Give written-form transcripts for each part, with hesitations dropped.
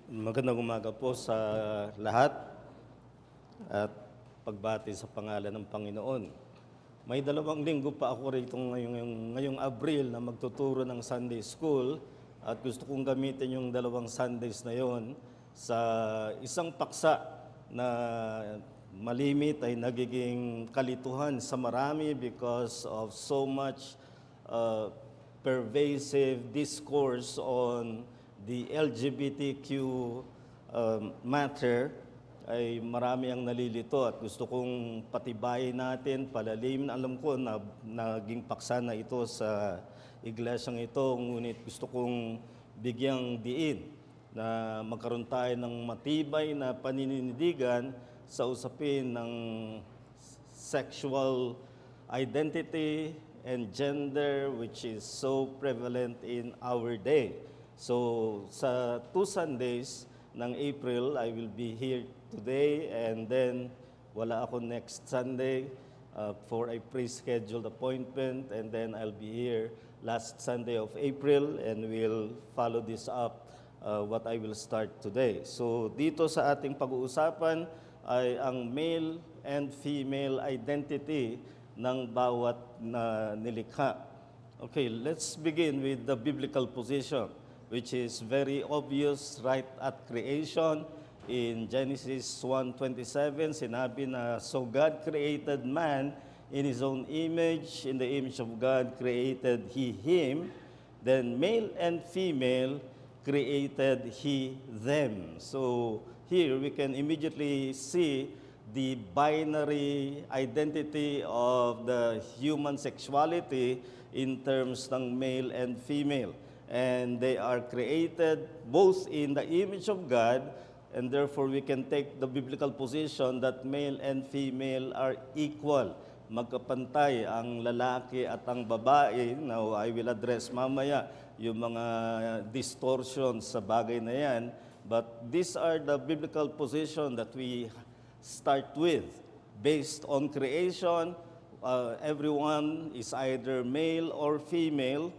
Magandang umaga po sa lahat at pagbati sa pangalan ng Panginoon. May 2 linggo pa ako rito ngayong Abril na magtuturo ng Sunday School at gusto kong gamitin yung 2 Sundays na yon sa isang paksa na malimit ay nagiging kalituhan sa marami because of so much pervasive discourse on the LGBTQ matter. Ay marami ang nalilito at gusto kong patibayin natin, palalimin. Alam ko na naging paksa na ito sa iglesyang ito, ngunit gusto kong bigyang diin na magkaroon tayo ng matibay na paninindigan sa usapin ng sexual identity and gender which is so prevalent in our day. So sa 2 Sundays ng April, I will be here today and then wala ako next Sunday for a pre-scheduled appointment, and then I'll be here last Sunday of April and we'll follow this up what I will start today. So dito sa ating pag-uusapan ay ang male and female identity ng bawat na nilikha. Okay, let's begin with the biblical position, which is very obvious right at creation. In Genesis 1:27, sinabi na, "So God created man in His own image, in the image of God created He him, then male and female created He them." So here we can immediately see the binary identity of the human sexuality in terms ng male and female. And they are created both in the image of God, and therefore we can take the biblical position that male and female are equal. Magkapantay ang lalaki at ang babae. Now, I will address mamaya yung mga distortions sa bagay na yan, but these are the biblical position that we start with. Based on creation, everyone is either male or female,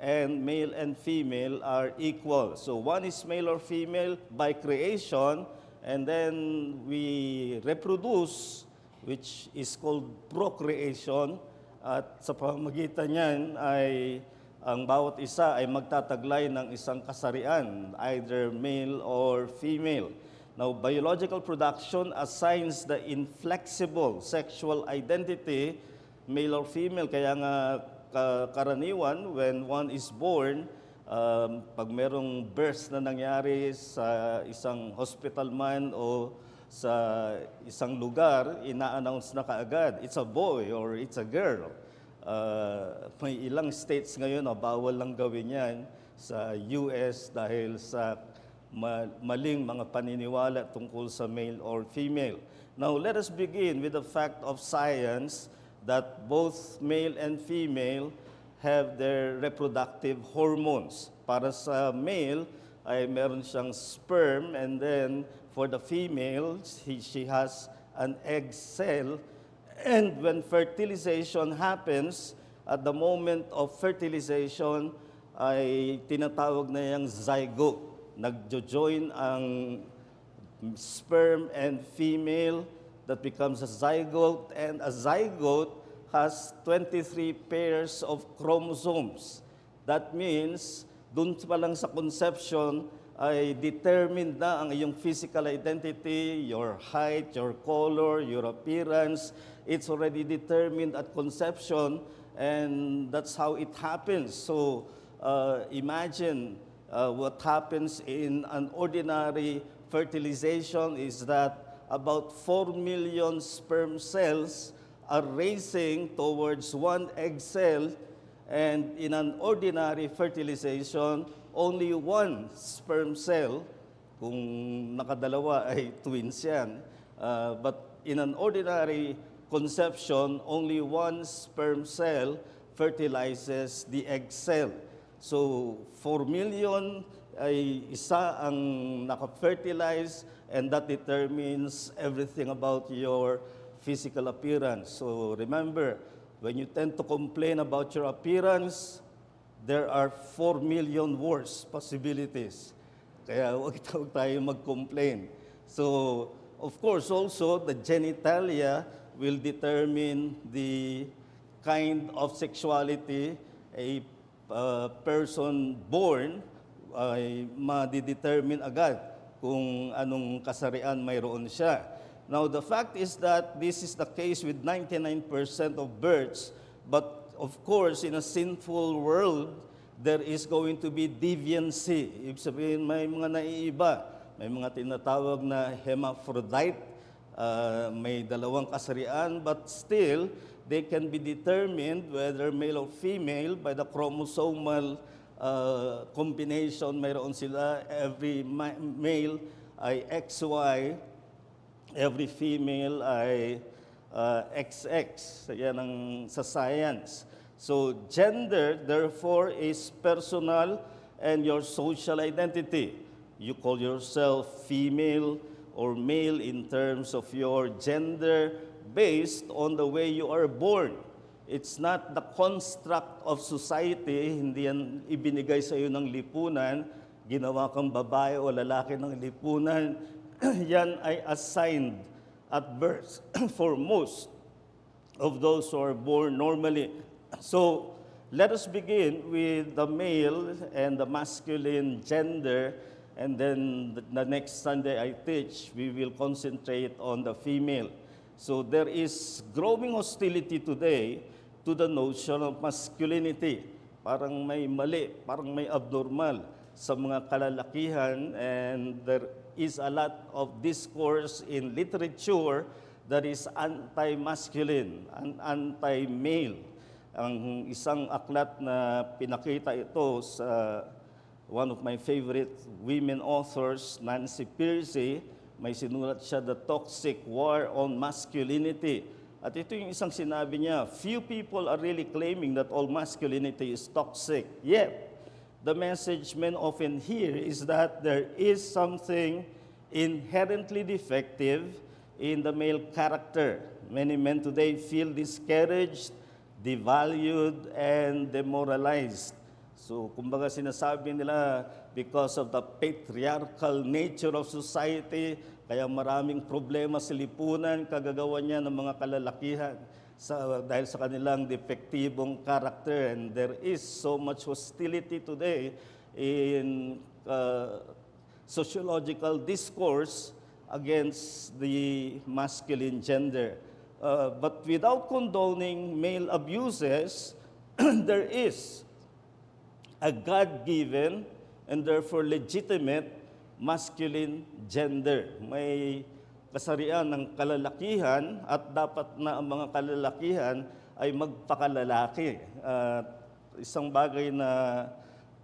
and male and female are equal. So one is male or female by creation, and then we reproduce, which is called procreation, at sa pamamagitan niyan ay ang bawat isa ay magtataglay ng isang kasarian, either male or female. Now, biological production assigns the inflexible sexual identity, male or female. Kaya nga karaniwan, when one is born, pag merong birth na nangyari sa isang hospital man o sa isang lugar, ina-announce na kaagad, it's a boy or it's a girl. May ilang states ngayon na bawal lang gawin yan sa US dahil sa maling mga paniniwala tungkol sa male or female. Now, let us begin with the fact of science that both male and female have their reproductive hormones. Para sa male, ay meron siyang sperm, and then for the female, she has an egg cell. And when fertilization happens, at the moment of fertilization, ay tinatawag na yung zygote. Nagjo-join ang sperm and female, that becomes a zygote, and a zygote has 23 pairs of chromosomes. That means, dun pa lang sa conception, ay determined na ang iyong physical identity, your height, your color, your appearance. It's already determined at conception, and that's how it happens. So, imagine what happens in an ordinary fertilization is that about 4 million sperm cells are racing towards one egg cell, and in an ordinary fertilization, only one sperm cell, kung nakadalawa ay twins yan, but in an ordinary conception, only one sperm cell fertilizes the egg cell. So 4 million ay isa ang naka-fertilize, and that determines everything about your physical appearance. So remember, when you tend to complain about your appearance, there are 4 million worse possibilities. Kaya huwag tayo mag-complain. So, of course, also, the genitalia will determine the kind of sexuality a person born ay madidetermine agad kung anong kasarian mayroon siya. Now, the fact is that this is the case with 99% of births, but of course, in a sinful world, there is going to be deviancy. Ibig sabihin, may mga naiiba. May mga tinatawag na hermaphrodite, may dalawang kasarian, but still, they can be determined whether male or female by the chromosomal combination. Mayroon sila, every male ay XY, every female ay XX. Yan ang sa science. So gender, therefore, is personal and your social identity. You call yourself female or male in terms of your gender based on the way you are born. It's not the construct of society, hindi yan ibinigay sa iyo ng lipunan, ginawa kang babae o lalaki ng lipunan, yan ay assigned at birth for most of those who are born normally. So, let us begin with the male and the masculine gender, and then the next Sunday I teach, we will concentrate on the female. So, there is growing hostility today to the notion of masculinity. Parang may mali, parang may abnormal sa mga kalalakihan, and there is a lot of discourse in literature that is anti-masculine and anti-male. Ang isang aklat na pinakita ito sa one of my favorite women authors, Nancy Pearcey, may sinulat siya, The Toxic War on Masculinity. At ito yung isang sinabi niya, few people are really claiming that all masculinity is toxic. Yet, the message men often hear is that there is something inherently defective in the male character. Many men today feel discouraged, devalued, and demoralized. So, kumbaga sinasabi nila, because of the patriarchal nature of society, kaya maraming problema sa lipunan, kagagawa niya ng mga kalalakihan dahil sa kanilang depektibong character. And there is so much hostility today in sociological discourse against the masculine gender. But without condoning male abuses, there is a God-given and therefore legitimate masculine gender. May kasarian ng kalalakihan at dapat na ang mga kalalakihan ay magpakalalaki. Isang bagay na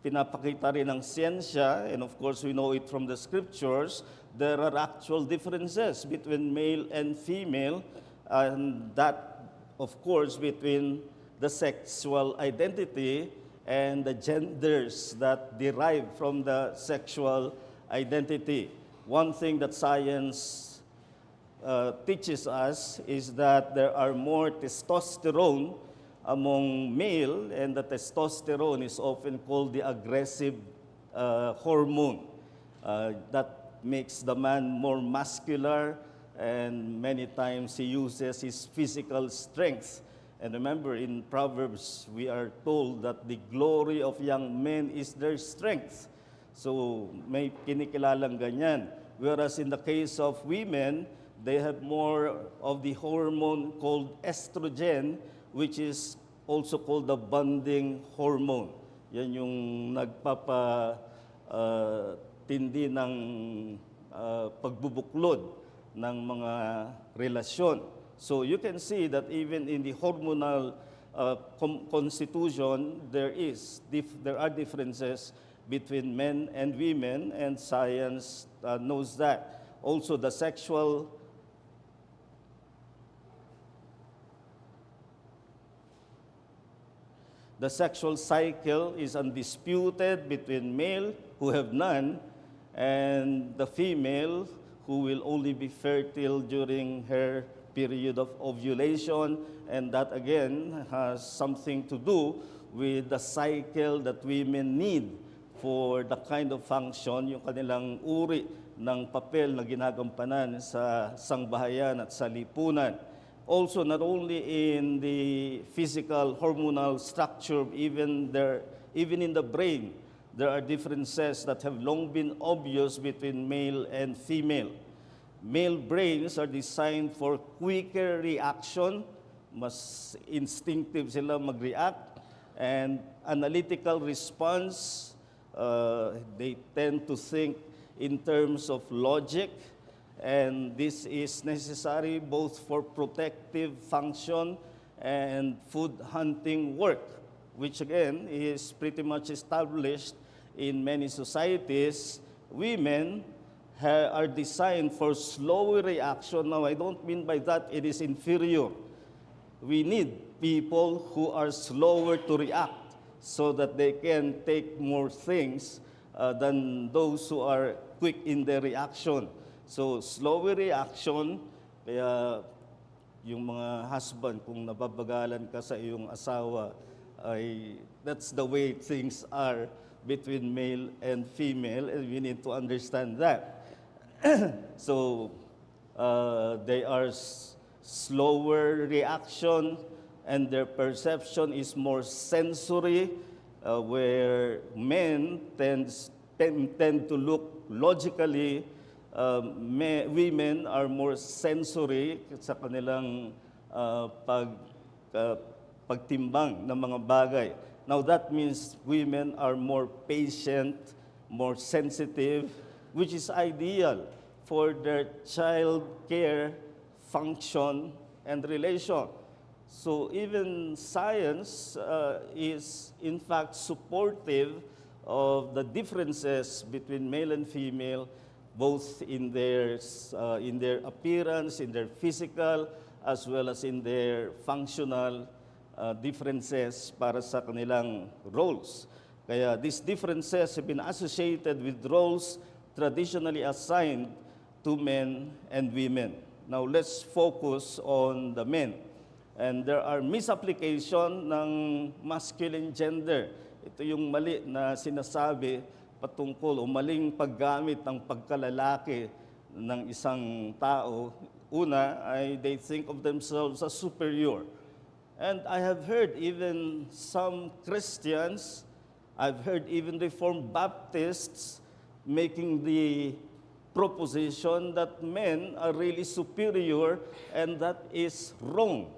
pinapakita rin ng siyensya, and of course we know it from the scriptures, there are actual differences between male and female, and that, of course, between the sexual identity and the genders that derive from the sexual identity. One thing that science teaches us is that there are more testosterone among male, and the testosterone is often called the aggressive hormone. That makes the man more muscular, and many times he uses his physical strength. And remember, in Proverbs, we are told that the glory of young men is their strength. So, may kinikilalang ganyan. Whereas in the case of women, they have more of the hormone called estrogen, which is also called the bonding hormone. Yan yung nagpapatindi ng pagbubuklod ng mga relasyon. So you can see that even in the hormonal constitution, there are differences between men and women, and science knows that. Also, the sexual cycle is undisputed between male, who have none, and the female, who will only be fertile during her period of ovulation, and that again has something to do with the cycle that women need for the kind of function, yung kanilang uri ng papel na ginagampanan sa sangbahayan at sa lipunan. Also, not only in the physical hormonal structure, even in the brain, there are differences that have long been obvious between male and female. Male brains are designed for quicker reaction, mas instinctive sila mag-react, and analytical response. They tend to think in terms of logic, and this is necessary both for protective function and food hunting work, which again is pretty much established in many societies. Women are designed for slower reaction. Now, I don't mean by that it is inferior. We need people who are slower to react so that they can take more things than those who are quick in their reaction. So, slower reaction, kaya yung mga husband, kung nababagalan ka sa iyong asawa, that's the way things are between male and female, and we need to understand that. So, they are slower reaction, and their perception is more sensory, where men tend to look logically. Women are more sensory sa kanilang pagtimbang ng mga bagay. Now that means women are more patient, more sensitive, which is ideal for their child care function and relation. So even science is in fact supportive of the differences between male and female, both in their appearance, in their physical, as well as in their functional differences para sa kanilang roles. Kaya these differences have been associated with roles traditionally assigned to men and women. Now let's focus on the men. And there are misapplication ng masculine gender. Ito yung mali na sinasabi patungkol o maling paggamit ng pagkalalaki ng isang tao. Una ay they think of themselves as superior. And I have heard even some Christians, I've heard even Reformed Baptists making the proposition that men are really superior, and that is wrong.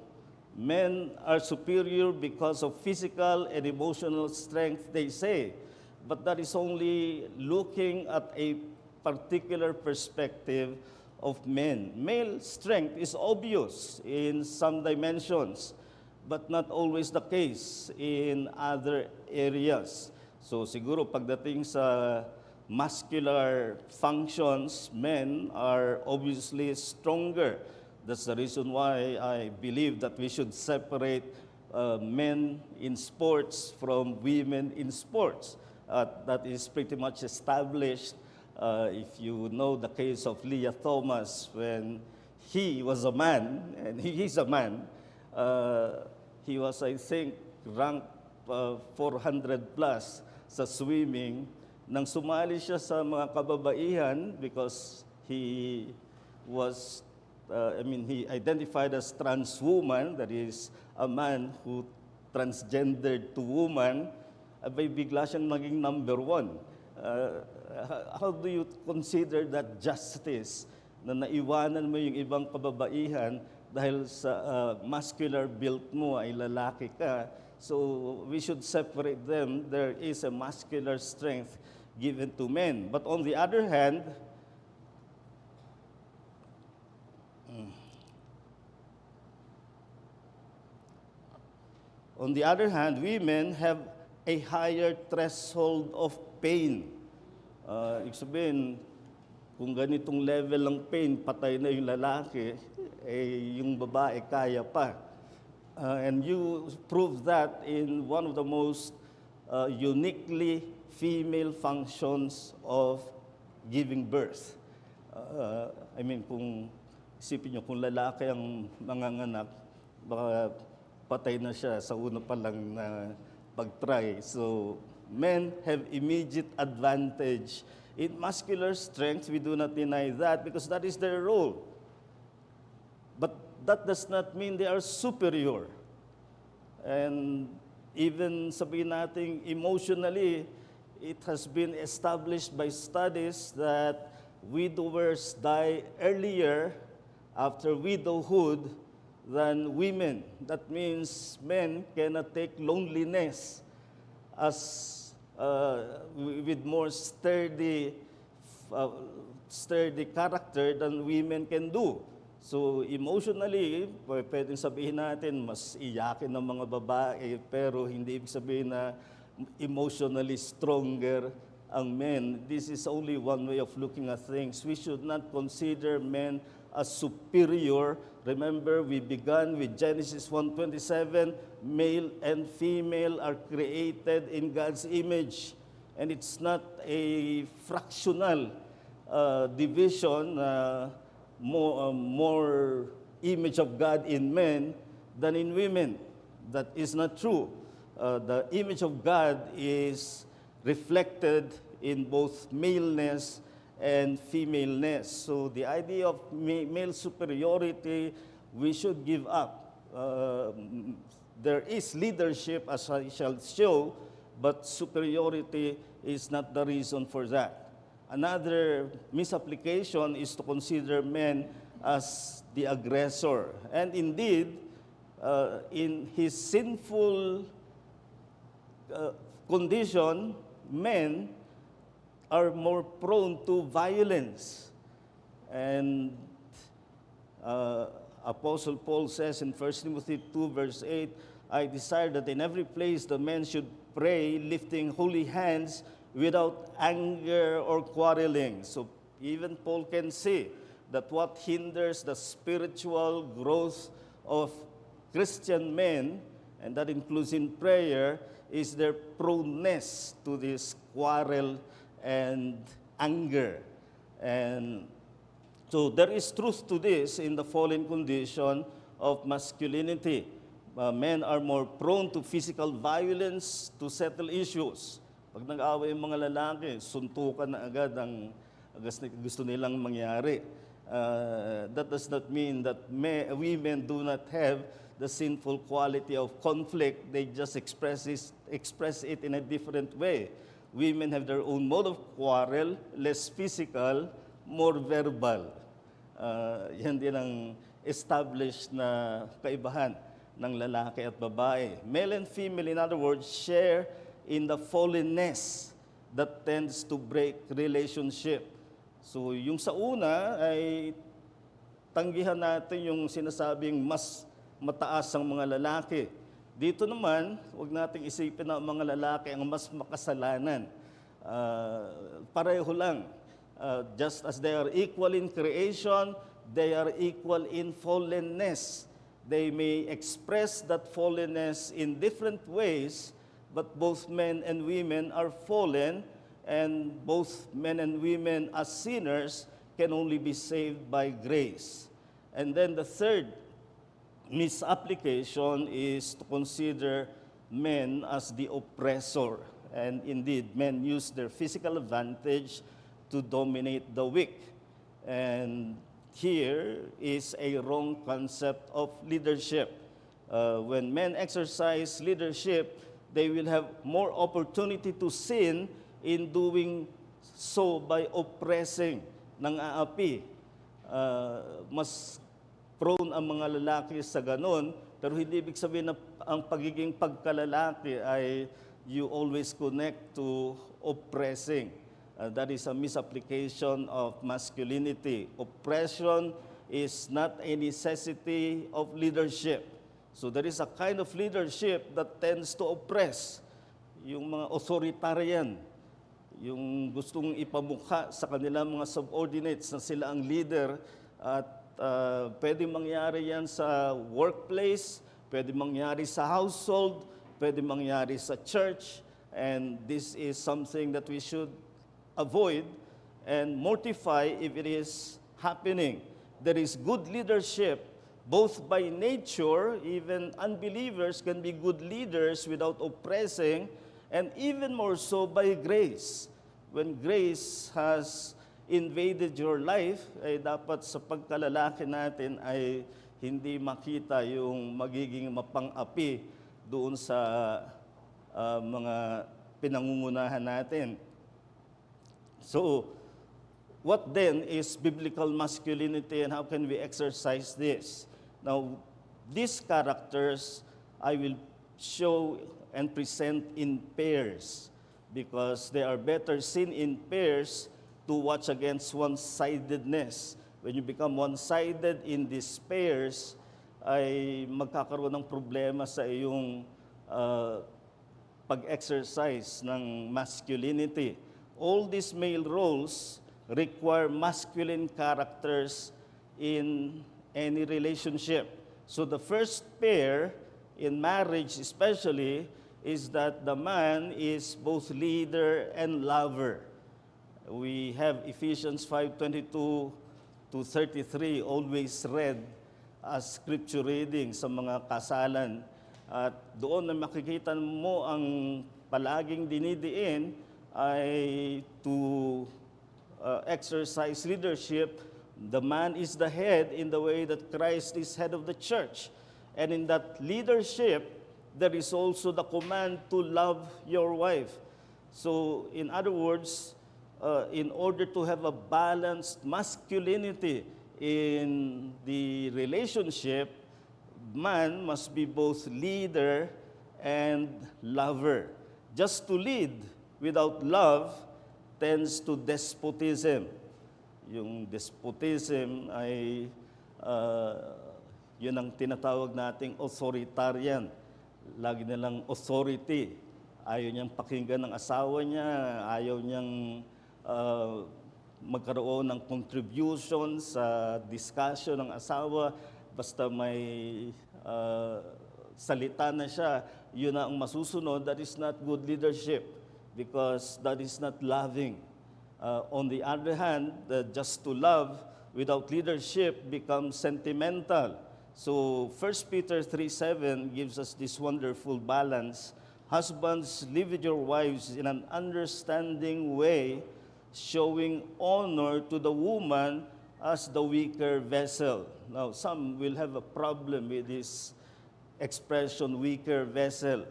Men are superior because of physical and emotional strength, they say. But that is only looking at a particular perspective of men. Male strength is obvious in some dimensions, but not always the case in other areas. So siguro pagdating sa muscular functions, men are obviously stronger. That's the reason why I believe that we should separate men in sports from women in sports. That is pretty much established. If you know the case of Leah Thomas, when he was a man, and he is a man, he was, I think, ranked 400 plus sa swimming. Nang sumali siya sa mga kababaihan because he was, he identified as trans woman, that is, a man who transgendered to woman, abay bigla siyang naging number 1. How do you consider that justice na naiwanan mo yung ibang kababaihan dahil sa muscular build mo ay lalaki ka? So we should separate them. There is a muscular strength given to men. But on the other hand, women have a higher threshold of pain. Ibig sabihin, kung ganitong level ng pain, patay na yung lalaki, yung babae kaya pa. And you prove that in one of the most uniquely female functions of giving birth. Kung isipin nyo, kung lalaki ang manganganak, baka patay na siya sa una pa lang na pag-try. So, men have immediate advantage. In muscular strength, we do not deny that because that is their role. But that does not mean they are superior. And even sabihin natin emotionally, it has been established by studies that widowers die earlier after widowhood than women. That means men cannot take loneliness as with more sturdy character than women can do. So emotionally, pwedeng sabihin natin mas iyakin ng mga babae, pero hindi ibig sabihin na emotionally stronger ang men. This is only one way of looking at things. We should not consider men as superior. Remember, we began with Genesis 1:27, male and female are created in God's image. And it's not a fractional division, more image of God in men than in women. That is not true. The image of God is reflected in both maleness and femaleness. So the idea of male superiority, we should give up. There is leadership, as I shall show, but superiority is not the reason for that. Another misapplication is to consider men as the aggressor. And indeed, in his sinful condition, men are more prone to violence. And Apostle Paul says in 1 Timothy 2 verse 8, I desire that in every place the men should pray, lifting holy hands without anger or quarreling. So even Paul can see that what hinders the spiritual growth of Christian men, and that includes in prayer, is their proneness to this quarrel and anger. And so there is truth to this in the fallen condition of masculinity. Men are more prone to physical violence to settle issues. Pag nag-away yung mga lalaki, suntukan na agad ang gusto nilang mangyari. That does not mean that women do not have the sinful quality of conflict. They just express it in a different way. Women have their own mode of quarrel, less physical, more verbal. Yan din ang established na kaibahan ng lalaki at babae. Male and female, in other words, share in the fallenness that tends to break relationship. So yung sa una ay tanggihan natin yung sinasabing mas mataas ang mga lalaki. Dito naman, huwag nating isipin na ang mga lalaki ang mas makasalanan. Pareho lang. Just as they are equal in creation, they are equal in fallenness. They may express that fallenness in different ways, but both men and women are fallen, and both men and women as sinners can only be saved by grace. And then the third misapplication is to consider men as the oppressor. And indeed, men use their physical advantage to dominate the weak. And here is a wrong concept of leadership. When men exercise leadership, they will have more opportunity to sin in doing so by oppressing ng aapi. Mas prone ang mga lalaki sa ganon, pero hindi ibig sabihin na ang pagiging pagkalalaki ay you always connect to oppressing. That is a misapplication of masculinity. Oppression is not a necessity of leadership. So there is a kind of leadership that tends to oppress. Yung mga authoritarian, yung gustong ipamukha sa kanilang mga subordinates na sila ang leader, at pwede mangyari yan sa workplace, pwede mangyari sa household, pwede mangyari sa church, and this is something that we should avoid and mortify if it is happening. There is good leadership, both by nature, even unbelievers can be good leaders without oppressing, and even more so by grace. When grace has invaded your life, ay dapat sa pagkalalaki natin ay hindi makita yung magiging mapang-api doon sa mga pinangungunahan natin. So, what then is biblical masculinity and how can we exercise this? Now, these characters I will show and present in pairs because they are better seen in pairs to watch against one-sidedness. When you become one-sided in these pairs, ay magkakaroon ng problema sa iyong pag-exercise ng masculinity. All these male roles require masculine characters in any relationship. So the first pair in marriage especially is that the man is both leader and lover. We have Ephesians 5:22 to 33 always read as scripture reading sa mga kasalan. At doon na makikita mo ang palaging dinidiin ay to exercise leadership. The man is the head in the way that Christ is head of the church. And in that leadership, there is also the command to love your wife. So, in other words, in order to have a balanced masculinity in the relationship, man must be both leader and lover. Just to lead without love tends to despotism. Yung despotism ay yun ang tinatawag nating authoritarian. Lagi nilang authority. Ayaw niyang pakinggan ng asawa niya, ayaw niyang magkaroon ng contribution sa discussion ng asawa. Basta may salita na siya, yun na ang masusunod. That is not good leadership because that is not loving. On the other hand, just to love without leadership becomes sentimental. So 1 Peter 3:7 gives us this wonderful balance. Husbands, live with your wives in an understanding way, showing honor to the woman as the weaker vessel. Now, some will have a problem with this expression, weaker vessel.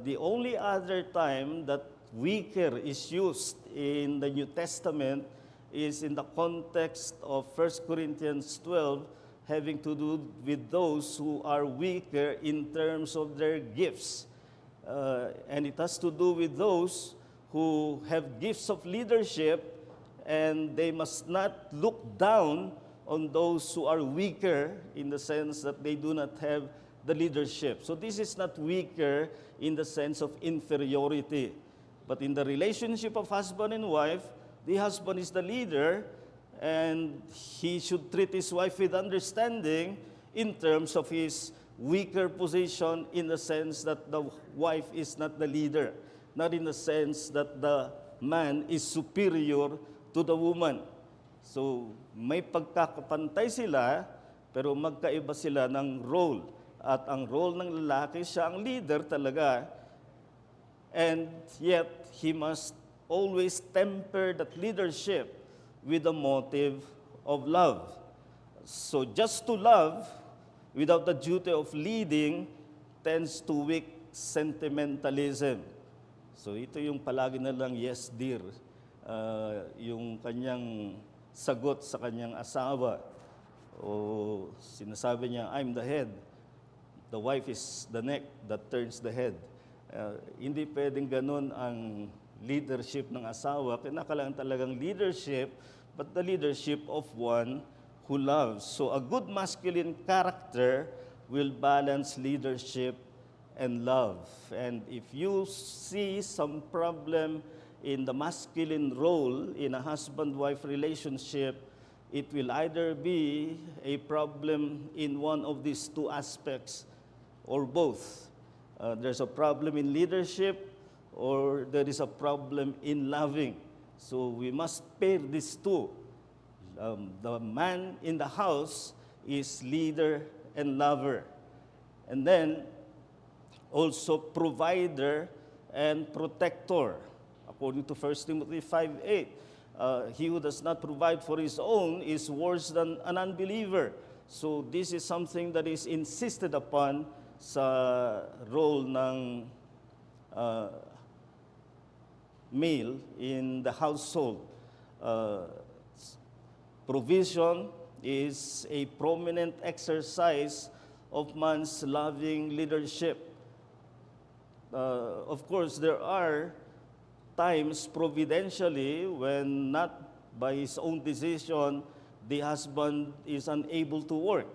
The only other time that weaker is used in the New Testament is in the context of 1 Corinthians 12, having to do with those who are weaker in terms of their gifts. And it has to do with those who have gifts of leadership, and they must not look down on those who are weaker in the sense that they do not have the leadership. So this is not weaker in the sense of inferiority. But in the relationship of husband and wife, the husband is the leader, and he should treat his wife with understanding in terms of his weaker position, in the sense that the wife is not the leader, not in the sense that the man is superior to the woman. So may pagkakapantay sila, pero magkaiba sila ng role. At ang role ng lalaki, siya ang leader talaga, and yet he must always temper that leadership with the motive of love. So just to love without the duty of leading tends to weak sentimentalism. So ito yung palagi na lang yes dear, yung kanyang sagot sa kanyang asawa. O sinasabi niya, I'm the head. The wife is the neck that turns the head. Hindi pwedeng ganun ang leadership ng asawa. Kinakailangan talagang leadership, but the leadership of one who loves. So a good masculine character will balance leadership and love. And if you see some problem in the masculine role in a husband-wife relationship, it will either be a problem in one of these two aspects or both. There's a problem in leadership or there is a problem in loving. So we must pair these two. The man in the house is leader and lover. And then also provider and protector. According to 1 Timothy 5:8, he who does not provide for his own is worse than an unbeliever. So this is something that is insisted upon sa role ng male in the household. Provision is a prominent exercise of man's loving leadership. Of course, there are times providentially when not by his own decision, the husband is unable to work,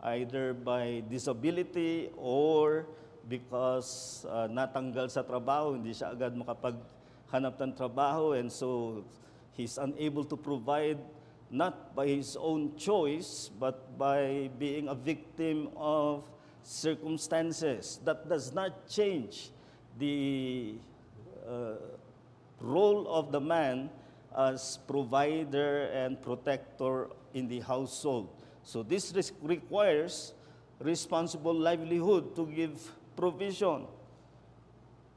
either by disability or because natanggal sa trabaho, hindi siya agad makapaghanap ng trabaho, and so he's unable to provide not by his own choice, but by being a victim of circumstances. That does not change the role of the man as provider and protector in the household. So this requires responsible livelihood to give provision.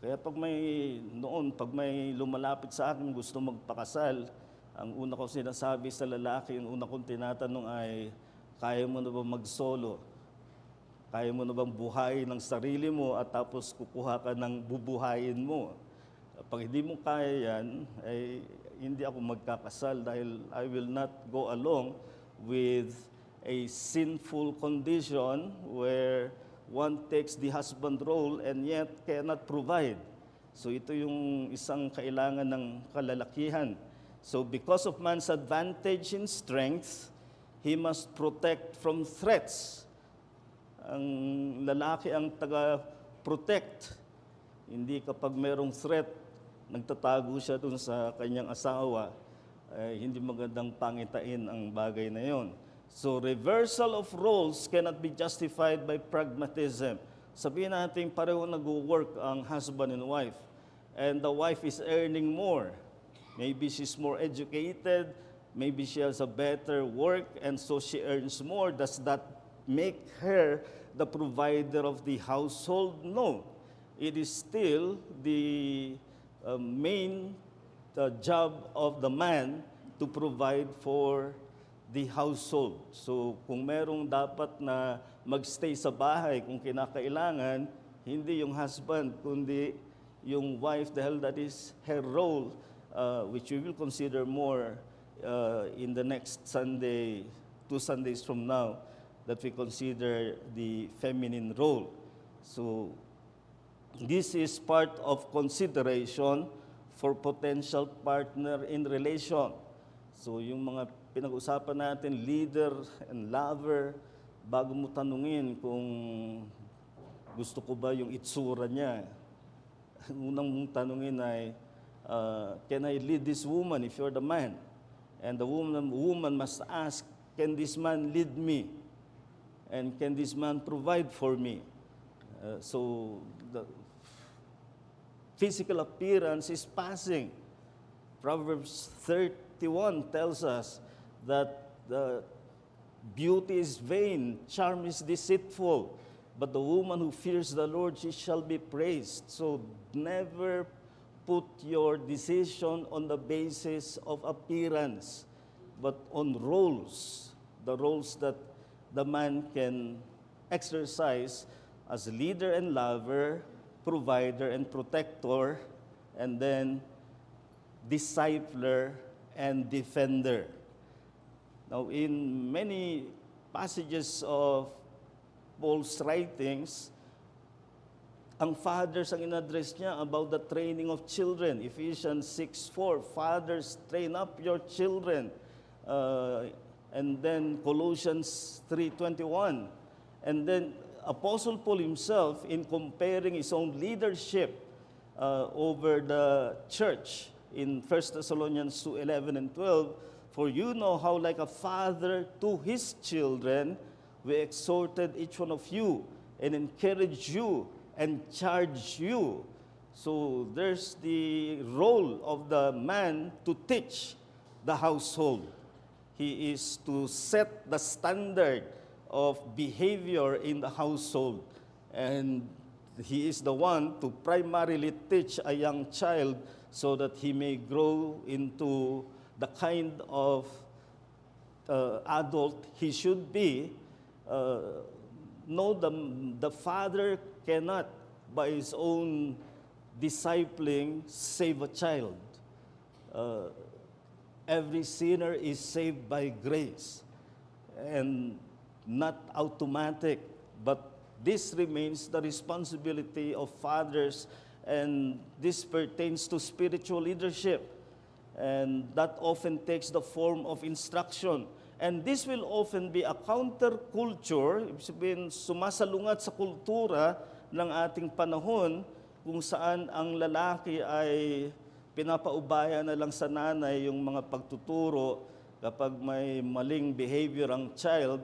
Kaya pag may lumalapit sa akin gusto magpakasal, ang una ko sinasabi sa lalaki, ang una kong tinatanong ay, kaya mo na ba mag-solo? Kaya mo na bang buhayin ng sarili mo at tapos kukuha ka ng bubuhayin mo? Pag hindi mo kaya yan, ay hindi ako magkakasal dahil I will not go along with a sinful condition where one takes the husband role and yet cannot provide. So ito yung isang kailangan ng kalalakihan. So because of man's advantage in strength, he must protect from threats. Ang lalaki ang taga-protect. Hindi kapag merong threat, nagtatago siya dun sa kanyang asawa, hindi magandang pangitain ang bagay na yon. So reversal of roles cannot be justified by pragmatism. Sabihin natin pareho nag-work ang husband and wife, and the wife is earning more. Maybe she's more educated, maybe she has a better work, and so she earns more. Does that make her the provider of the household? No. It is still the main job of the man to provide for the household. So kung merong dapat na magstay sa bahay kung kinakailangan, hindi yung husband, kundi yung wife, dahil that is her role, which we will consider more in the next Sunday, 2 Sundays from now, that we consider the feminine role. So this is part of consideration for potential partner in relation. So yung mga pinag-usapan natin, leader and lover, bago mo tanungin kung gusto ko ba yung itsura niya, unang mong tanungin ay, can I lead this woman if you're the man? And the woman must ask, can this man lead me? And can this man provide for me? So the physical appearance is passing. Proverbs 31 tells us that the beauty is vain, charm is deceitful, but the woman who fears the Lord, she shall be praised. So never put your decision on the basis of appearance, but on roles, the roles that the man can exercise as leader and lover, provider and protector, and then discipler and defender. Now, in many passages of Paul's writings, ang fathers ang in-address niya about the training of children. Ephesians 6:4, fathers, train up your children. And then Colossians 3:21. And then Apostle Paul himself, in comparing his own leadership over the church in 1 Thessalonians 2:11 and 12, for you know how like a father to his children, we exhorted each one of you and encouraged you and charged you. So there's the role of the man to teach the household. He is to set the standard of behavior in the household. And he is the one to primarily teach a young child so that he may grow into the kind of adult he should be. No, the father cannot, by his own discipling, save a child. Every sinner is saved by grace and not automatic, but this remains the responsibility of fathers, and this pertains to spiritual leadership. And that often takes the form of instruction. And this will often be a counterculture, ibig sabihin, sumasalungat sa kultura ng ating panahon, kung saan ang lalaki ay pinapaubaya na lang sa nanay yung mga pagtuturo. Kapag may maling behavior ang child,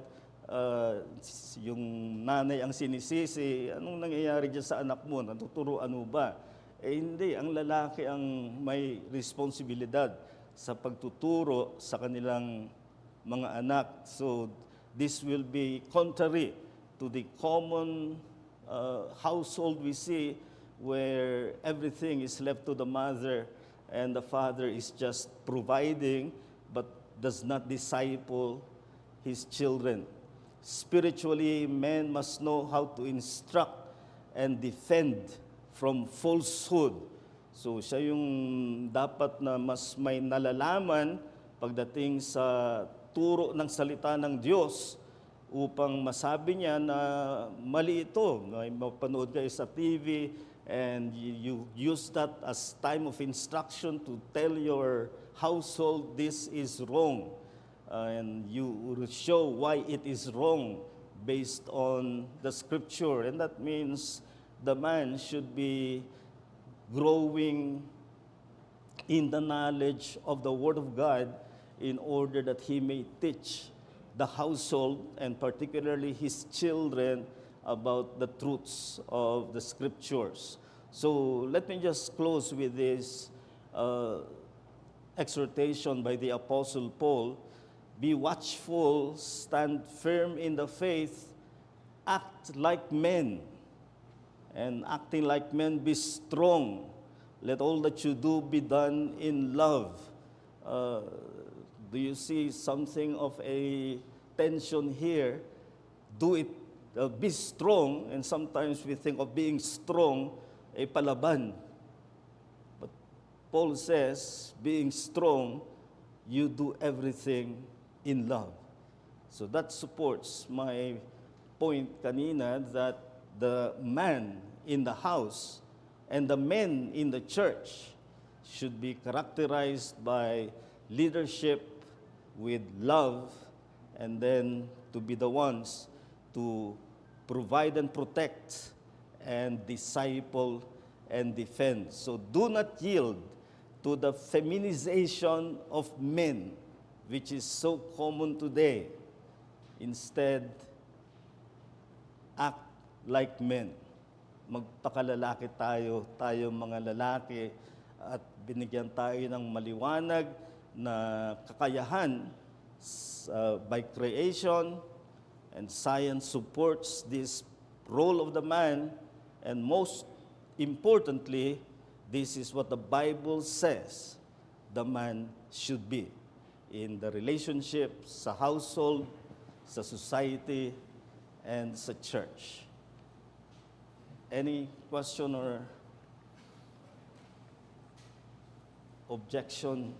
yung nanay ang sinisisi, anong nangyayari dyan sa anak mo? Natuturuan mo ba? Hindi, ang lalaki ang may responsibilidad sa pagtuturo sa kanilang mga anak. So this will be contrary to the common household we see, where everything is left to the mother and the father is just providing but does not disciple his children. Spiritually, men must know how to instruct and defend from falsehood. So siya yung dapat na mas may nalalaman pagdating sa turo ng salita ng Diyos, upang masabi niya na mali ito. May mapanood kayo sa TV and you use that as time of instruction to tell your household this is wrong. And you will show why it is wrong based on the scripture. And that means the man should be growing in the knowledge of the Word of God in order that he may teach the household and particularly his children about the truths of the scriptures. So let me just close with this exhortation by the Apostle Paul. Be watchful, stand firm in the faith, act like men, and acting like men, be strong. Let all that you do be done in love. Do you see something of a tension here? Do it, be strong, and sometimes we think of being strong, palaban. But Paul says, being strong, you do everything in love. So that supports my point kanina that the man in the house and the men in the church should be characterized by leadership with love, and then to be the ones to provide and protect and disciple and defend. So do not yield to the feminization of men, which is so common today. Instead, act like men. Magpakalalaki tayo mga lalaki, at binigyan tayo ng maliwanag na kakayahan by creation, and science supports this role of the man, and most importantly, this is what the Bible says the man should be in the relationship, sa household, sa society, and sa church. Any question or objection?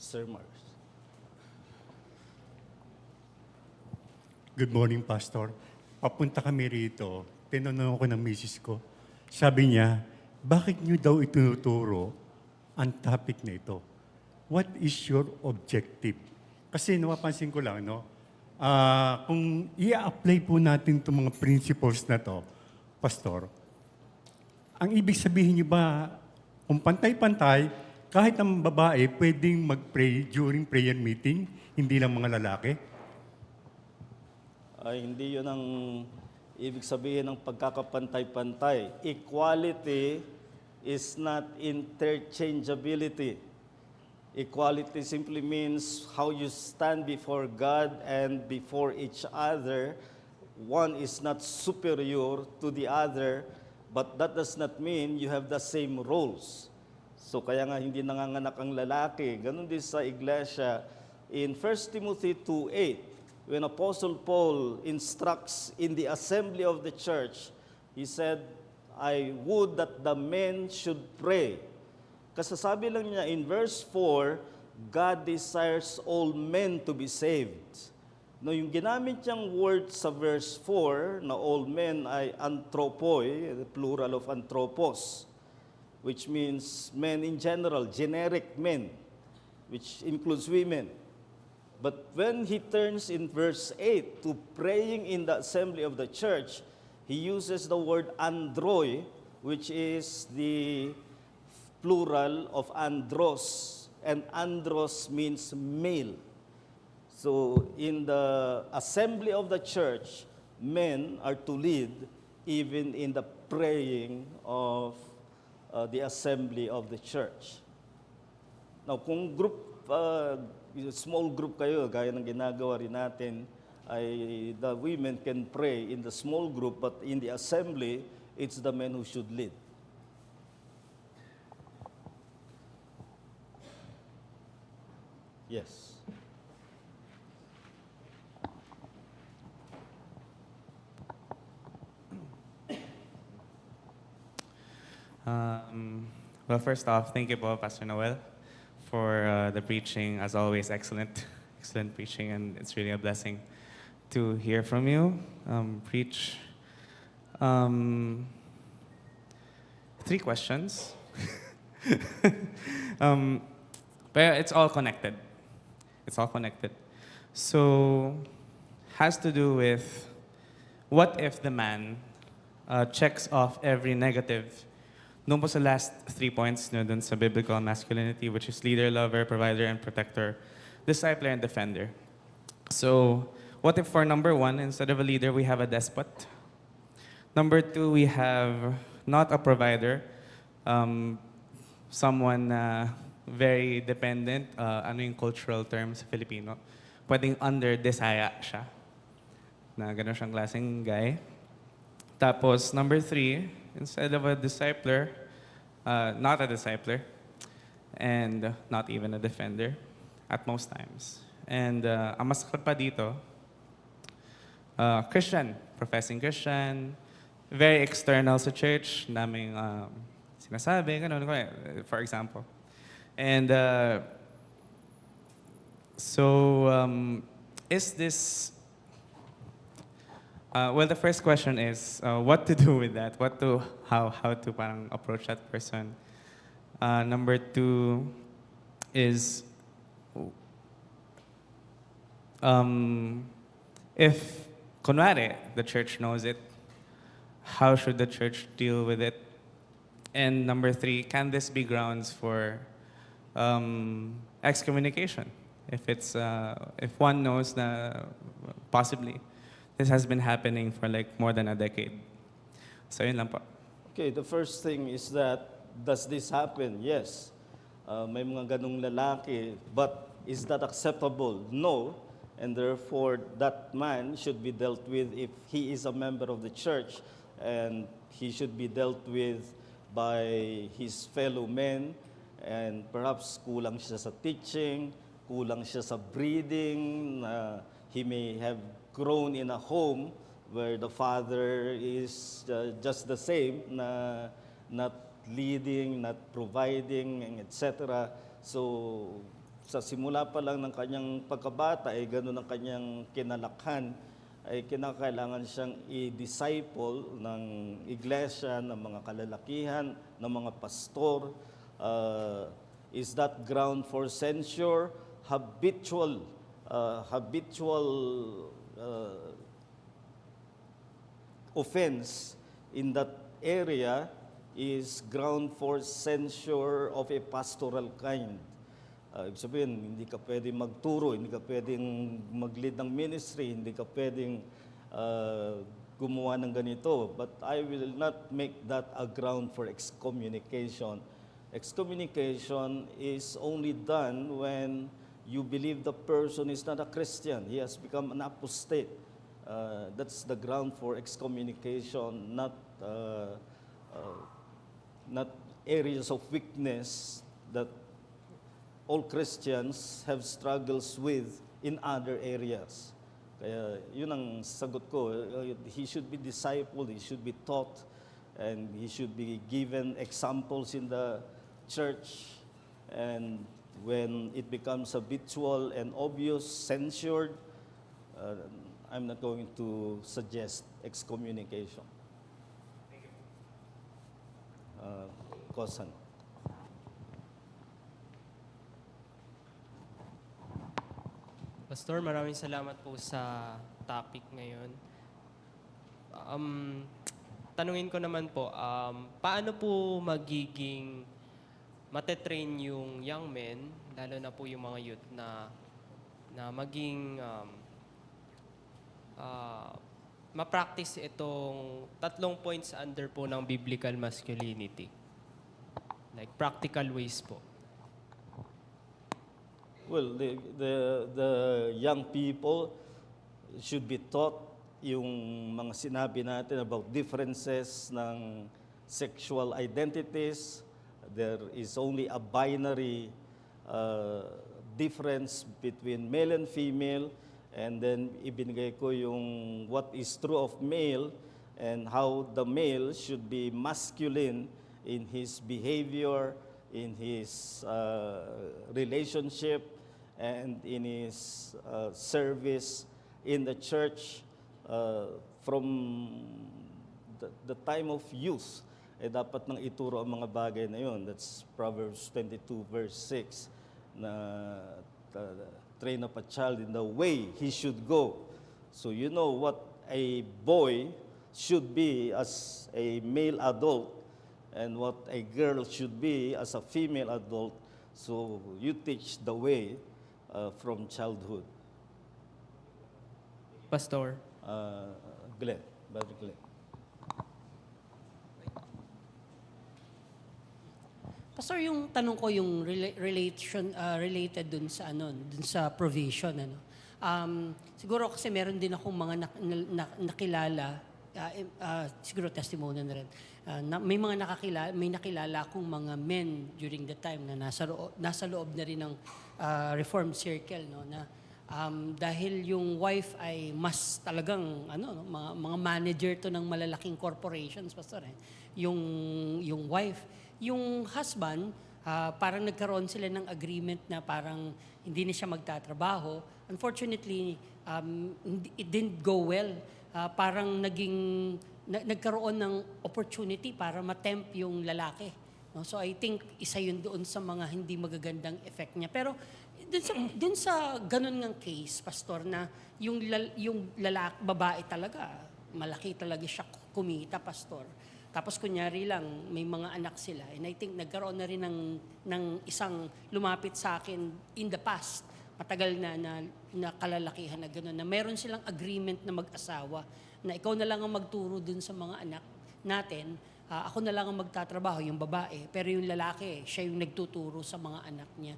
Sir Mars. Good morning, Pastor. Papunta kami rito, tinanong ko ng misis ko. Sabi niya, bakit niyo daw itinuturo ang topic na ito? What is your objective? Kasi napapansin ko lang, no? Kung i-apply po natin itong mga principles na to, Pastor, ang ibig sabihin niyo ba, kung pantay-pantay, kahit ang babae pwedeng mag-pray during prayer meeting, hindi lang mga lalaki? ay hindi yun ang ibig sabihin ng pagkakapantay-pantay. Equality is not interchangeability. Equality simply means how you stand before God and before each other. One is not superior to the other, but that does not mean you have the same roles. So kaya nga hindi nanganganak ang lalaki. Ganun din sa iglesia. In 1 Timothy 2:8, when Apostle Paul instructs in the assembly of the church, he said, I would that the men should pray. Kasasabi lang niya in verse 4, God desires all men to be saved. No, yung ginamit niyang word sa verse 4 na all men ay anthropoi, the plural of anthropos, which means men in general, generic men, which includes women. But when he turns in verse 8 to praying in the assembly of the church, he uses the word androi, which is the plural of andros, and andros means male. So in the assembly of the church, men are to lead even in the praying of the assembly of the church. Now, kung small group kayo, gaya ng ginagawa rin natin, ay the women can pray in the small group, but in the assembly, it's the men who should lead. Yes. Well, first off, thank you po, Pastor Noel, for the preaching. As always, excellent, excellent preaching, and it's really a blessing to hear from you preach. 3 questions. But it's all connected. It's all connected. So, has to do with what if the man checks off every negative. Doon po sa last 3 points no, dun sa biblical masculinity, which is leader, lover, provider, and protector, discipler, and defender. So, what if for number 1, instead of a leader, we have a despot? Number 2, we have not a provider, someone very dependent, ano yung cultural term sa Filipino, pwedeng under-desaya siya, na gano'n siyang klaseng guy. Tapos, number 3, instead of a discipler, not a discipler, and not even a defender at most times. And ang mas pa dito, Christian, professing Christian, very external sa church, daming sinasabi, ganun, for example. And is this well, the first question is what to do with that? How to parang approach that person? Number 2 is if kunwari the church knows it, how should the church deal with it? And number 3, can this be grounds for excommunication? If one knows na possibly this has been happening for like more than a decade. So yun lang po. Okay, the first thing is that, does this happen? Yes. May mga ganong lalaki, but is that acceptable? No. And therefore, that man should be dealt with if he is a member of the church, and he should be dealt with by his fellow men, and perhaps kulang siya sa teaching, kulang siya sa breeding, he may have grown in a home where the father is just the same, not leading, not providing, etc. So, sa simula pa lang ng kanyang pagkabata, ay ganun ang kanyang kinalakhan, ay kinakailangan siyang i-disciple ng iglesia, ng mga kalalakihan, ng mga pastor. Is that ground for censure? Habitual offense in that area is ground for censure of a pastoral kind. Ibig sabihin, hindi ka pwedeng magturo, hindi ka pwedeng mag-lead ng ministry, hindi ka pwedeng gumawa ng ganito. But I will not make that a ground for excommunication. Excommunication is only done when you believe the person is not a Christian. He has become an apostate. That's the ground for excommunication, not areas of weakness that all Christians have struggles with in other areas. Kaya yun ang sagot ko. He should be discipled, he should be taught, and he should be given examples in the church. And when it becomes habitual and obvious, censured, I'm not going to suggest excommunication. Kosan. Pastor, maraming salamat po sa topic ngayon. Tanungin ko naman po, paano po magiging matetrain yung young men, lalo na po yung mga youth na maging ma-practice itong 3 points under po ng biblical masculinity? Like practical ways po. Well, the young people should be taught yung mga sinabi natin about differences ng sexual identities. There is only a binary difference between male and female. And then ibinigay ko yung what is true of male and how the male should be masculine in his behavior, in his relationship, and in his service in the church from the time of youth. Dapat nang ituro ang mga bagay na yun. That's Proverbs 22 verse 6 na train up a child in the way he should go. So you know what a boy should be as a male adult and what a girl should be as a female adult. So you teach the way from childhood. Pastor, Glenn, Brother Glenn. Pastor, yung tanong ko yung related dun sa provision siguro kasi meron din akong mga nakilala siguro testimony na rin. May nakilala akong mga men during the time na nasa loob na rin ng Reformed Circle na dahil yung wife ay mas talagang mga manager to ng malalaking corporations, pastor yung wife, yung husband parang nagkaroon sila ng agreement na parang hindi na siya magtatrabaho. Unfortunately, it didn't go well. Parang nagkaroon ng opportunity para matempt yung lalaki. No? So I think isa yun doon sa mga hindi magagandang effect niya. Pero dun sa ganun ng case, pastor, na yung lalaki, babae talaga, malaki talaga siya kumita, pastor. Tapos kunyari lang, may mga anak sila. And I think nagkaroon na rin ng isang lumapit sa akin in the past, matagal na kalalakihan na gano'n, na meron silang agreement na mag-asawa, na ikaw na lang ang magturo dun sa mga anak natin, ako na lang ang magtatrabaho, yung babae, pero yung lalaki, siya yung nagtuturo sa mga anak niya.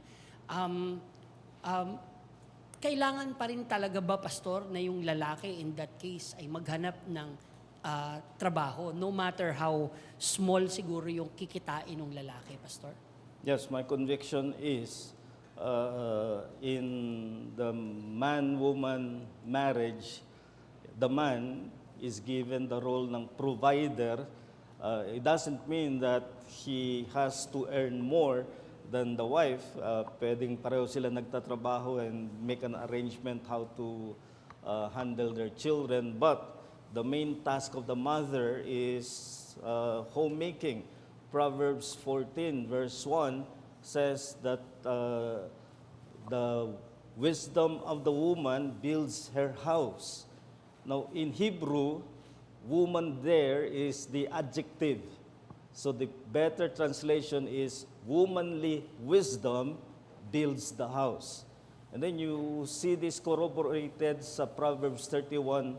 Kailangan pa rin talaga ba, pastor, na yung lalaki in that case ay maghanap ng trabaho, no matter how small siguro yung kikitain ng lalaki, pastor? Yes, my conviction is in the man-woman marriage, the man is given the role ng provider. It doesn't mean that he has to earn more than the wife. Pwedeng pareho sila nagtatrabaho and make an arrangement how to handle their children. But the main task of the mother is homemaking. Proverbs 14 verse 1 says that the wisdom of the woman builds her house. Now in Hebrew, woman there is the adjective. So the better translation is womanly wisdom builds the house. And then you see this corroborated sa Proverbs 31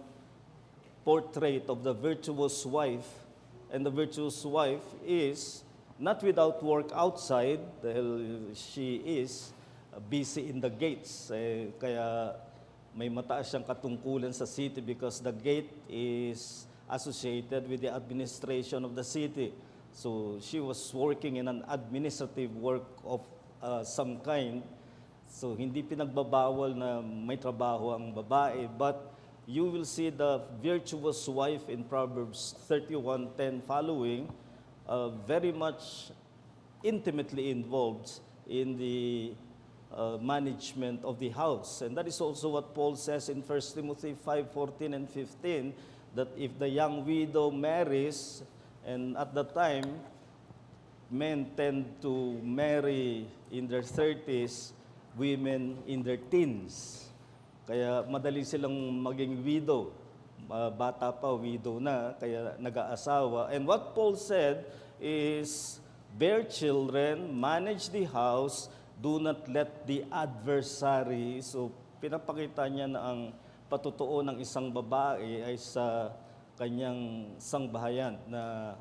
portrait of the virtuous wife. And the virtuous wife is not without work outside dahil she is busy in the gates. Kaya may mataas siyang katungkulan sa city because the gate is associated with the administration of the city. So she was working in an administrative work of some kind. So hindi pinagbabawal na may trabaho ang babae, but you will see the virtuous wife in Proverbs 31:10 following, very much intimately involved in the management of the house. And that is also what Paul says in 1 Timothy 5:14 and 15, that if the young widow marries, and at the time, men tend to marry in their 30s, women in their teens. Kaya madali silang maging widow. Bata pa, widow na, kaya nag-aasawa. And what Paul said is, bear children, manage the house, do not let the adversary. So pinapakita niya na ang patutuo ng isang babae ay sa kanyang sangbahayan na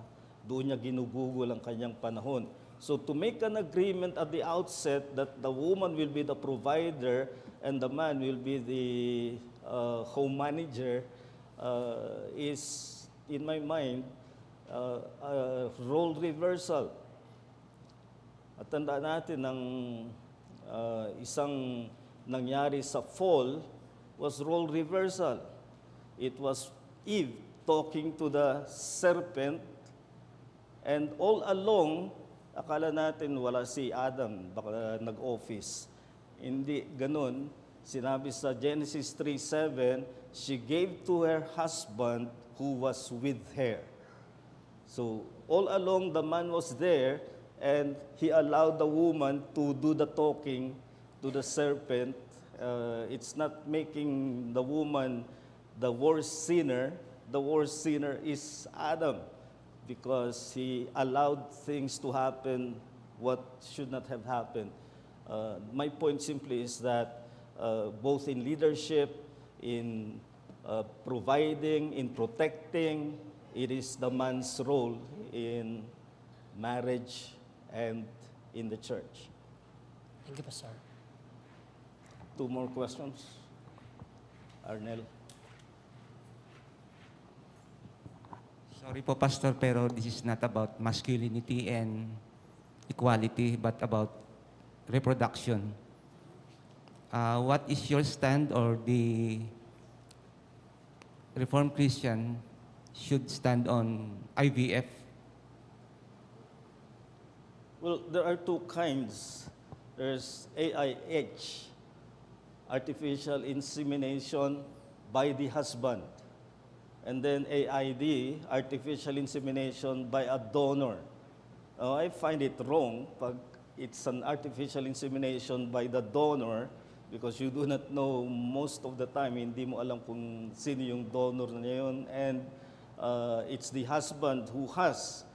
doon niya ginugugol ang kanyang panahon. So to make an agreement at the outset that the woman will be the provider and the man will be the home manager is, in my mind, a role reversal. At tandaan natin ng isang nangyari sa fall was role reversal. It was Eve talking to the serpent, and all along, akala natin wala si Adam, baka nag-office. Hindi ganun. Sinabi sa Genesis 3:7, she gave to her husband who was with her. So all along the man was there, and he allowed the woman to do the talking to the serpent. It's not making the woman the worst sinner. The worst sinner is Adam, because he allowed things to happen what should not have happened. My point simply is that both in leadership, in providing, in protecting, it is the man's role in marriage and in the church. Thank you, Pastor. 2 more questions. Arnel. Sorry po, Pastor, pero this is not about masculinity and equality, but about reproduction. What is your stand, or the Reformed Christian should stand on IVF? Well, there are 2 kinds. There's AIH, artificial insemination by the husband. And then AID, artificial insemination by a donor. I find it wrong pag it's an artificial insemination by the donor, because you do not know most of the time, hindi mo alam kung sino yung donor na yun, and it's the husband who has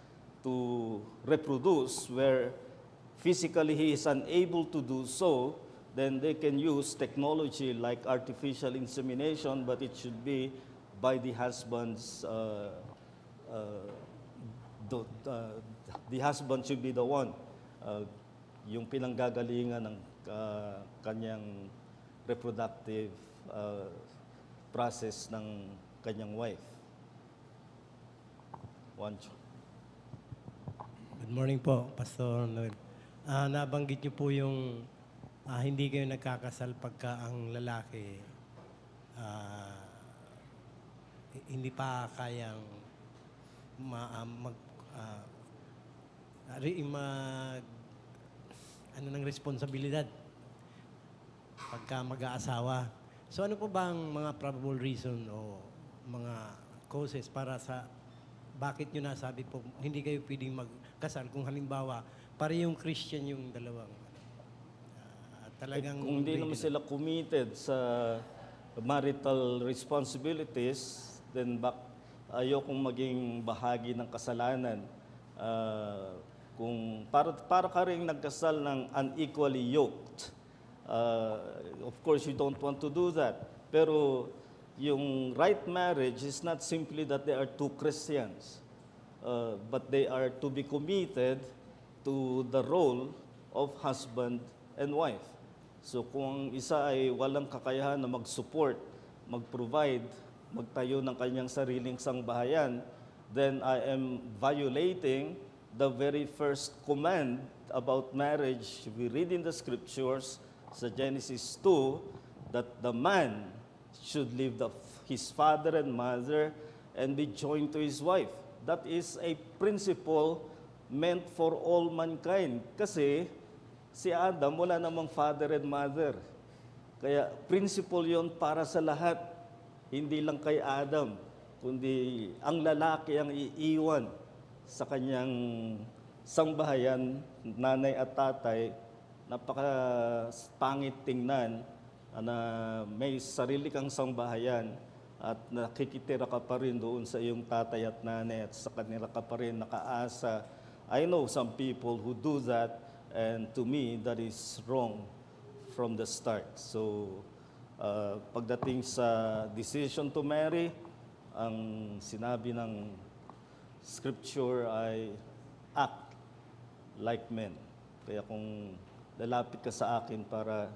to reproduce, where physically he is unable to do so, then they can use technology like artificial insemination, but it should be by the husband's, the husband should be the one, yung pinanggagalingan ng kanyang reproductive process ng kanyang wife. Juancho. Good morning po, Pastor Noel. Nabanggit niyo po yung hindi kayo nagkakasal pagka ang lalaki hindi pa kayang ng responsibilidad pagka mag-aasawa. So ano po ba ang mga probable reason o mga causes para sa bakit nyo nasabi po hindi kayo pwedeng magkasal kung halimbawa parehong Christian yung dalawang talagang Kung hindi naman sila committed sa marital responsibilities, then ayokong maging bahagi ng kasalanan. Kung para ka rin nagkasal ng unequally yoked, of course you don't want to do that. Pero yung right marriage is not simply that they are two Christians, but they are to be committed to the role of husband and wife. So kung ang isa ay walang kakayahan na mag-support, mag-provide, magtayo ng kanyang sariling sangbahayan, then I am violating the very first command about marriage we read in the scriptures sa Genesis 2, that the man should leave his father and mother and be joined to his wife. That is a principle meant for all mankind. Kasi si Adam wala namang father and mother. Kaya principle yon para sa lahat, hindi lang kay Adam, kundi ang lalaki ang iiwan sa kanyang sangbahayan, nanay at tatay. Napaka-pangit tingnan na may sarili kang sangbahayan at nakikitira ka pa rin doon sa iyong tatay at nanay at sa kanila ka pa rin nakaasa. I know some people who do that, and to me, that is wrong from the start. So, pagdating sa decision to marry, ang sinabi ng scripture ay act like men. Kaya kung lalapit ka sa akin para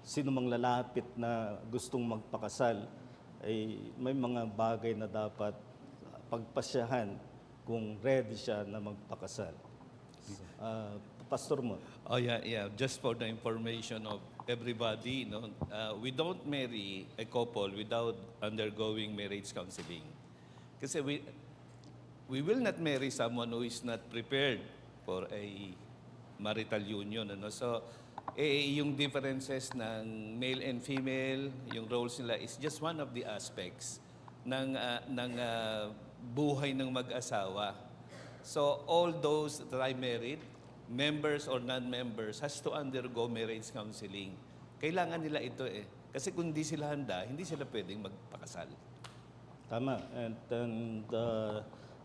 sino mang lalapit na gustong magpakasal, ay may mga bagay na dapat pagpasyahan kung ready siya na magpakasal. Pastor mo. Oh yeah. Just for the information of everybody, we don't marry a couple without undergoing marriage counseling. Kasi we will not marry someone who is not prepared for a marital union. So, yung differences ng male and female, yung roles nila is just one of the aspects ng buhay ng mag-asawa. So, all those that are married, members or non-members, has to undergo marriage counseling. Kailangan nila ito eh. Kasi kung hindi sila handa, hindi sila pwedeng magpakasal. Tama. And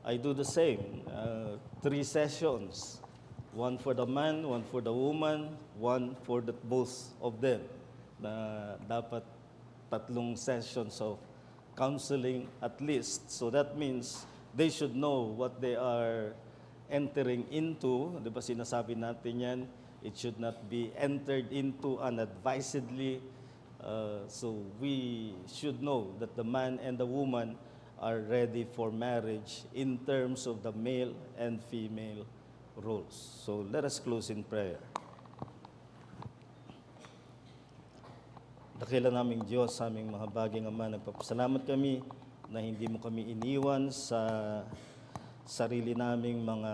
I do the same. 3 sessions. One for the man, one for the woman, one for the both of them. Na dapat 3 sessions of counseling at least. So that means they should know what they are entering into. Di ba sinasabi natin yan? It should not be entered into unadvisedly. So we should know that the man and the woman are ready for marriage in terms of the male and female roles. So let us close in prayer. Dakila naming Diyos, sa aming mga baging Ama, nagpapasalamat kami na hindi mo kami iniwan sa sarili naming mga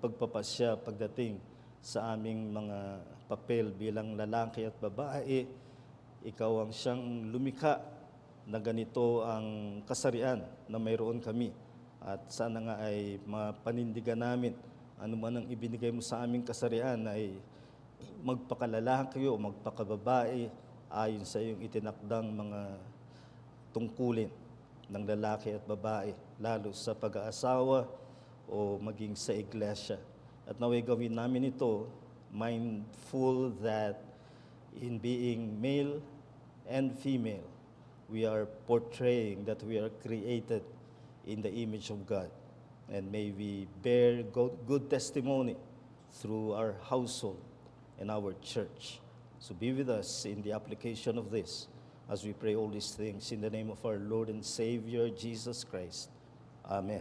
pagpapasya pagdating sa aming mga papel bilang lalaki at babae. Ikaw ang siyang lumikha na ganito ang kasarian na mayroon kami. At sana nga ay mapanindigan namin ano man ang ibinigay mo sa aming kasarian ay magpakalalaki o magpakababae ayon sa iyong itinakdang mga tungkulin ng lalaki at babae, lalo sa pag-aasawa o maging sa iglesia. At naway gawin namin ito mindful that in being male and female, we are portraying that we are created in the image of God. And may we bear good testimony through our household and our church. So be with us in the application of this as we pray all these things in the name of our Lord and Savior, Jesus Christ. Amen.